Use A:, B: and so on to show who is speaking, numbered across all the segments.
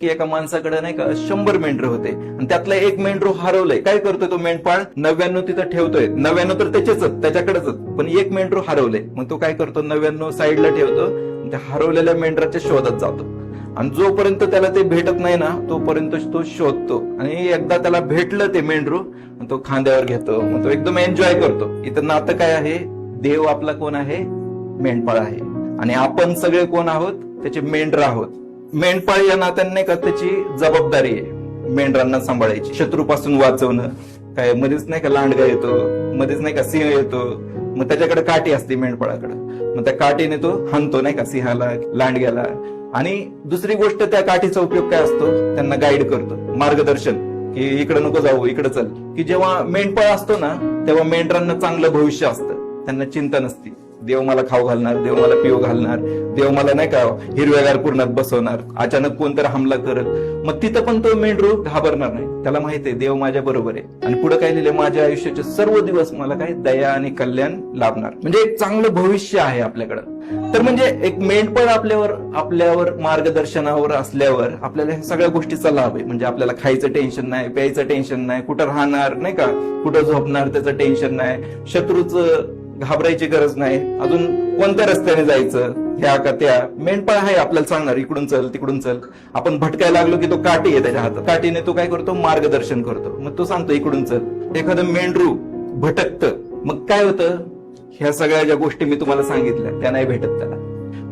A: की एका माणसाकडे नाही का 100 मेंढरं होते आणि त्यातलं एक मेंढरू हरवलंय. काय करतोय तो मेंढपाळ? 99 तिथं ठेवतोय. 99 तर त्याच्याकडेच, पण एक मेंढरू हरवलंय. मग तो काय करतो? 99 साईडला ठेवतो, त्या हरवलेल्या मेंढराच्या शोधात जातो आणि जोपर्यंत त्याला ते भेटत नाही ना तोपर्यंत तो शोधतो. आणि एकदा त्याला भेटलं ते मेंढरू, तो खांद्यावर घेतो, मग तो एकदम एन्जॉय करतो. इथं नातं काय आहे? देव आपला कोण आहे? मेंढपाळ आहे आणि आपण सगळे कोण आहोत? त्याचे मेंढर आहोत. मेंढपाळ या नात्याने का त्याची जबाबदारी आहे मेंढरांना सांभाळायची, शत्रूपासून वाचवणं. काय मध्येच नाही का लांडगा येतो, मध्येच नाही का सिंह येतो, मग त्याच्याकडे काठी असते मेंढपाळाकडे, मग त्या काठीने तो हाणतो नाही का सिंहाला, लांडग्याला. आणि दुसरी गोष्ट, त्या काठीचा उपयोग काय असतो? त्यांना गाईड करतो, मार्गदर्शन, की इकडे नको जाऊ, इकडे चल. की जेव्हा मेंढपाळ असतो ना तेव्हा मेंढरांना चांगलं भविष्य असतं, त्यांना चिंता नसती. देव मला खाऊ घालणार, देव मला पिऊ घालणार, देव मला नाही का हिरव्यागार कुरणात बसवणार, अचानक कोणतरी हमला करत, मग तिथं पण तो मेंढरू घाबरणार नाही. त्याला माहिती आहे देव माझ्या बरोबर आहे. आणि पुढे काय लिहिले? माझ्या आयुष्याचे सर्व दिवस मला काय दया आणि कल्याण लाभणार. म्हणजे एक चांगलं भविष्य आहे आपल्याकडं. तर म्हणजे एक मेंढपाळ आपल्यावर मार्गदर्शनावर असल्यावर आपल्याला ह्या सगळ्या गोष्टीचा लाभ आहे. म्हणजे आपल्याला खायचं टेन्शन नाही, प्यायचं टेन्शन नाही, कुठं राहणार नाही का, कुठं झोपणार त्याचं टेन्शन नाही, शत्रूचं घाबरायची गरज नाही, अजून कोणत्या रस्त्याने जायचं, ह्या का त्या. मेंढपाळ आहे आपल्याला सांगणार, इकडून चल तिकडून चल. आपण भटकायला लागलो की तो काठी आहे त्याच्या हातात, काठीने तो काय करतो? मार्गदर्शन करतो. मग तो सांगतो इकडून चल. एखादं मेंढरू भटकतं, मग काय होतं? ह्या सगळ्या ज्या गोष्टी मी तुम्हाला सांगितल्या त्या नाही भेटत त्याला.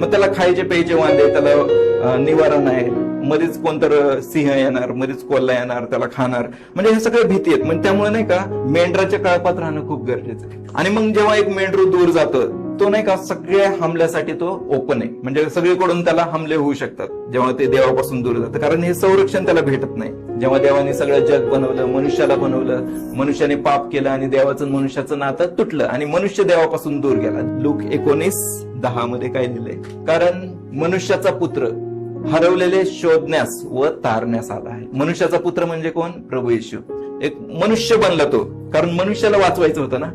A: मग त्याला खायचे प्यायचे वांदे, त्याला निवारा नाही, मध्येच कोणतर सिंह येणार, मध्येच कोल्हा येणार, त्याला खाणार. म्हणजे हे सगळे भीती आहेत. म्हणजे त्यामुळे नाही का मेंढराच्या कळपात राहणं खूप गरजेचं आहे. आणि मग जेव्हा एक मेंढरू दूर जातो, तो नाही का सगळ्या हमल्यासाठी तो ओपन आहे. म्हणजे सगळीकडून त्याला हमले होऊ शकतात जेव्हा ते देवापासून दूर जातं, कारण हे संरक्षण त्याला भेटत नाही. जेव्हा देवाने सगळं जग बनवलं, मनुष्याला बनवलं, मनुष्याने पाप केलं आणि देवाचं मनुष्याचं नातं तुटलं आणि मनुष्य देवापासून दूर गेला. लूक 19:10 मध्ये काय लिहिलंय? कारण मनुष्याचा पुत्र हरवलेले शोधण्यास व तारण्यास आला आहे. मनुष्याचा पुत्र म्हणजे कोण? प्रभू येशू. एक मनुष्य बनला तो, कारण मनुष्याला वाचवायचं होतं ना.